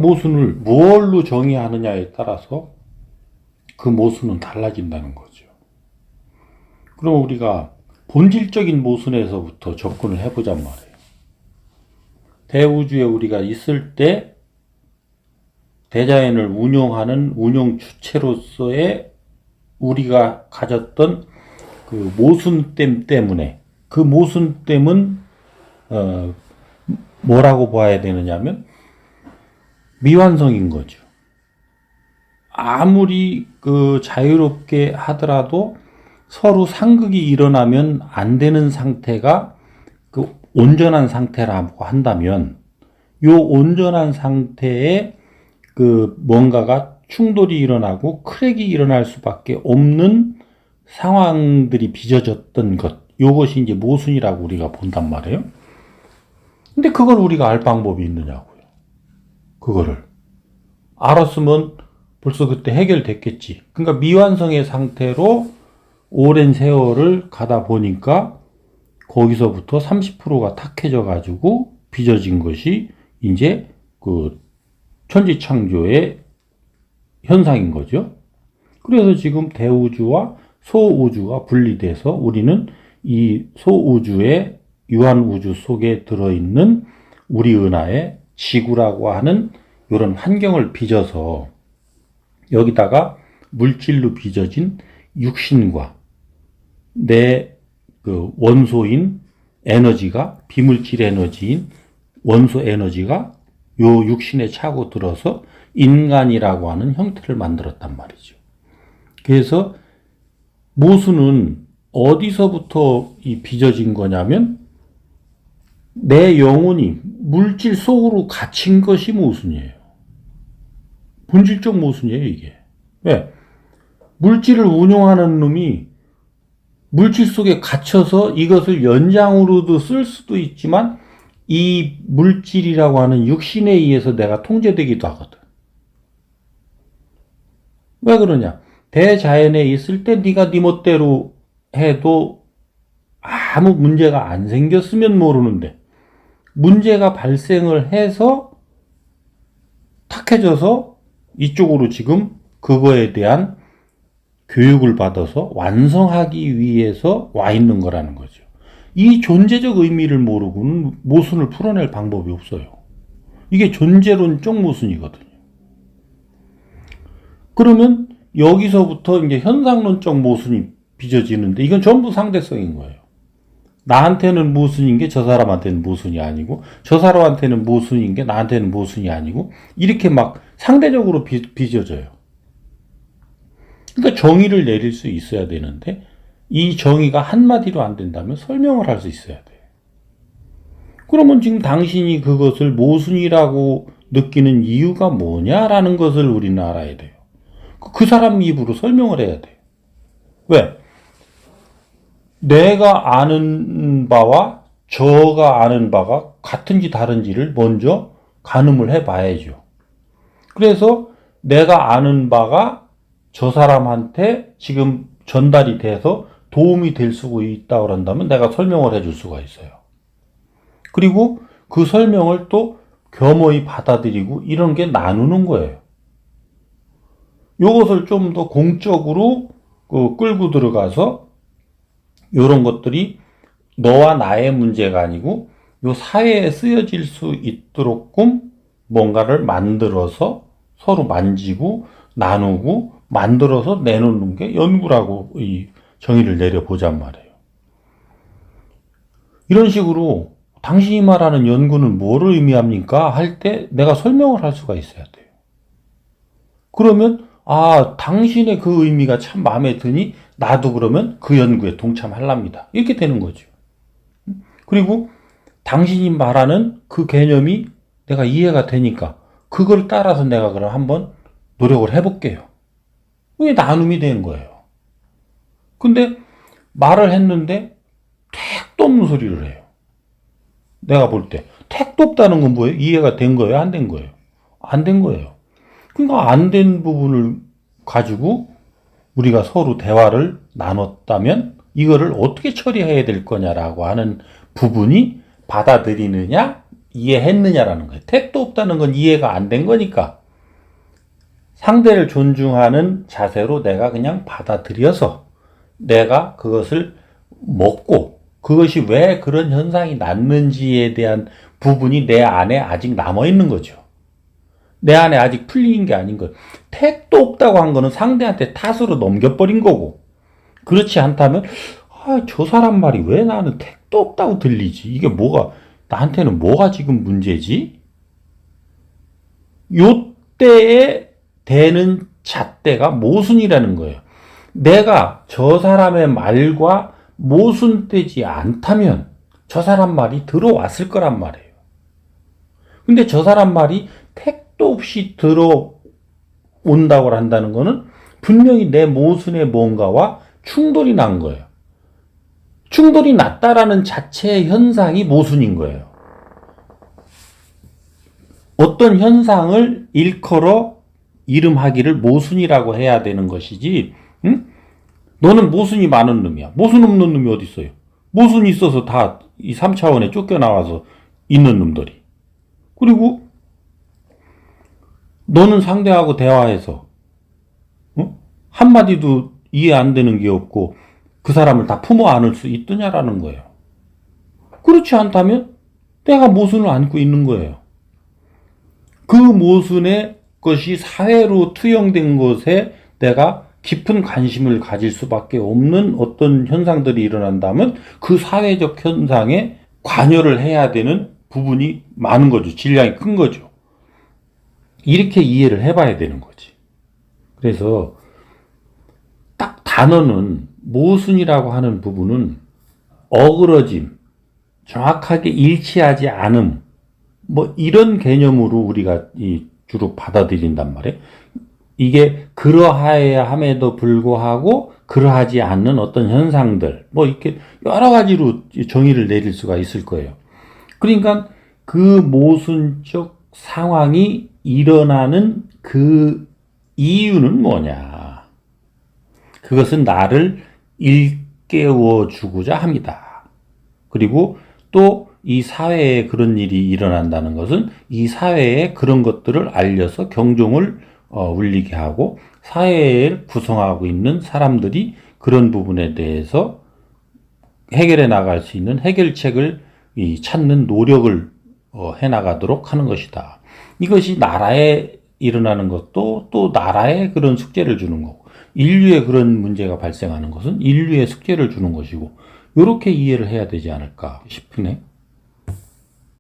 모순을 무엇로 정의하느냐에 따라서 그 모순은 달라진다는 거죠. 그럼 우리가 본질적인 모순에서부터 접근을 해보잔 말이에요. 대우주에 우리가 있을 때 대자연을 운용하는 운용 주체로서의 우리가 가졌던 그 모순됨 때문에, 그 모순됨은 뭐라고 봐야 되느냐면 미완성인 거죠. 아무리 그 자유롭게 하더라도 서로 상극이 일어나면 안 되는 상태가 그 온전한 상태라고 한다면, 요 온전한 상태에 그 뭔가가 충돌이 일어나고 크랙이 일어날 수밖에 없는 상황들이 빚어졌던 것, 요것이 이제 모순이라고 우리가 본단 말이에요. 근데 그걸 우리가 알 방법이 있느냐고요. 그거를 알았으면 벌써 그때 해결됐겠지. 그러니까 미완성의 상태로 오랜 세월을 가다 보니까 거기서부터 30%가 탁해져 가지고 빚어진 것이 이제 그 천지창조의 현상인 거죠. 그래서 지금 대우주와 소우주가 분리돼서 우리는 이 소우주의 유한우주 속에 들어있는 우리 은하의 지구라고 하는 이런 환경을 빚어서 여기다가 물질로 빚어진 육신과 내 그 원소인 에너지가, 비물질 에너지인 원소 에너지가 요 육신에 차고 들어서 인간이라고 하는 형태를 만들었단 말이죠. 그래서 모순은 어디서부터 이 빚어진 거냐면 내 영혼이 물질 속으로 갇힌 것이 모순이에요. 본질적 모순이에요, 이게. 왜? 물질을 운용하는 놈이 물질 속에 갇혀서 이것을 연장으로도 쓸 수도 있지만 이 물질이라고 하는 육신에 의해서 내가 통제되기도 하거든. 왜 그러냐? 대자연에 있을 때 네가 네 멋대로 해도 아무 문제가 안 생겼으면 모르는데 문제가 발생을 해서 탁해져서 이쪽으로 지금 그거에 대한 교육을 받아서 완성하기 위해서 와 있는 거라는 거죠. 이 존재적 의미를 모르고는 모순을 풀어낼 방법이 없어요. 이게 존재론적 모순이거든요. 그러면 여기서부터 이제 현상론적 모순이 빚어지는데 이건 전부 상대성인 거예요. 나한테는 모순인 게 저 사람한테는 모순이 아니고 저 사람한테는 모순인 게 나한테는 모순이 아니고 이렇게 막 상대적으로 빚어져요. 그러니까 정의를 내릴 수 있어야 되는데 이 정의가 한마디로 안 된다면 설명을 할 수 있어야 돼. 그러면 지금 당신이 그것을 모순이라고 느끼는 이유가 뭐냐라는 것을 우리는 알아야 돼요. 그 사람 입으로 설명을 해야 돼요. 왜? 내가 아는 바와 저가 아는 바가 같은지 다른지를 먼저 가늠을 해봐야죠. 그래서 내가 아는 바가 저 사람한테 지금 전달이 돼서 도움이 될 수 있다고 한다면 내가 설명을 해줄 수가 있어요. 그리고 그 설명을 또 겸허히 받아들이고 이런 게 나누는 거예요. 이것을 좀 더 공적으로 끌고 들어가서 이런 것들이 너와 나의 문제가 아니고 이 사회에 쓰여질 수 있도록끔 뭔가를 만들어서 서로 만지고 나누고 만들어서 내놓는 게 연구라고 이 정의를 내려보잔 말이에요. 이런 식으로 당신이 말하는 연구는 뭐를 의미합니까? 할 때 내가 설명을 할 수가 있어야 돼요. 그러면 당신의 그 의미가 참 마음에 드니 나도 그러면 그 연구에 동참하랍니다. 이렇게 되는 거죠. 그리고 당신이 말하는 그 개념이 내가 이해가 되니까 그걸 따라서 내가 그럼 한번 노력을 해볼게요. 이게 나눔이 된 거예요. 근데 말을 했는데 택도 없는 소리를 해요. 내가 볼 때 택도 없다는 건 뭐예요? 이해가 된 거예요? 안 된 거예요? 안 된 거예요. 그러니까 안 된 부분을 가지고 우리가 서로 대화를 나눴다면 이거를 어떻게 처리해야 될 거냐라고 하는 부분이 받아들이느냐 이해했느냐라는 거예요. 택도 없다는 건 이해가 안 된 거니까. 상대를 존중하는 자세로 내가 그냥 받아들여서 내가 그것을 먹고 그것이 왜 그런 현상이 났는지에 대한 부분이 내 안에 아직 남아있는 거죠. 내 안에 아직 풀린 게 아닌 거예요. 택도 없다고 한 거는 상대한테 탓으로 넘겨버린 거고, 그렇지 않다면 저 사람 말이 왜 나는 택도 없다고 들리지? 이게 나한테는 뭐가 지금 문제지? 요때에 되는 잣대가 모순이라는 거예요. 내가 저 사람의 말과 모순되지 않다면 저 사람 말이 들어왔을 거란 말이에요. 근데 저 사람 말이 택도 없이 들어온다고 한다는 거는 분명히 내 모순의 뭔가와 충돌이 난 거예요. 충돌이 났다라는 자체의 현상이 모순인 거예요. 어떤 현상을 일컬어 이름하기를 모순이라고 해야 되는 것이지, 응? 너는 모순이 많은 놈이야. 모순 없는 놈이 어디 있어요? 모순이 있어서 다 이 3차원에 쫓겨나와서 있는 놈들이. 그리고 너는 상대하고 대화해서 한마디도 이해 안 되는 게 없고 그 사람을 다 품어 안을 수 있느냐라는 거예요. 그렇지 않다면 내가 모순을 안고 있는 거예요. 그 모순의 것이 사회로 투영된 것에 내가 깊은 관심을 가질 수밖에 없는 어떤 현상들이 일어난다면 그 사회적 현상에 관여를 해야 되는 부분이 많은 거죠. 질량이 큰 거죠. 이렇게 이해를 해봐야 되는 거지. 그래서 딱 단어는 모순이라고 하는 부분은 어그러짐, 정확하게 일치하지 않음, 이런 개념으로 우리가 주로 받아들인단 말이에요. 이게 그러하여야 함에도 불구하고 그러하지 않는 어떤 현상들, 이렇게 여러 가지로 정의를 내릴 수가 있을 거예요. 그러니까 그 모순적 상황이 일어나는 그 이유는 뭐냐? 그것은 나를 일깨워 주고자 합니다. 그리고 또 이 사회에 그런 일이 일어난다는 것은 이 사회에 그런 것들을 알려서 경종을 울리게 하고 사회를 구성하고 있는 사람들이 그런 부분에 대해서 해결해 나갈 수 있는 해결책을 찾는 노력을 해나가도록 하는 것이다. 이것이 나라에 일어나는 것도 또 나라에 그런 숙제를 주는 거고, 인류에 그런 문제가 발생하는 것은 인류에 숙제를 주는 것이고, 이렇게 이해를 해야 되지 않을까 싶으네.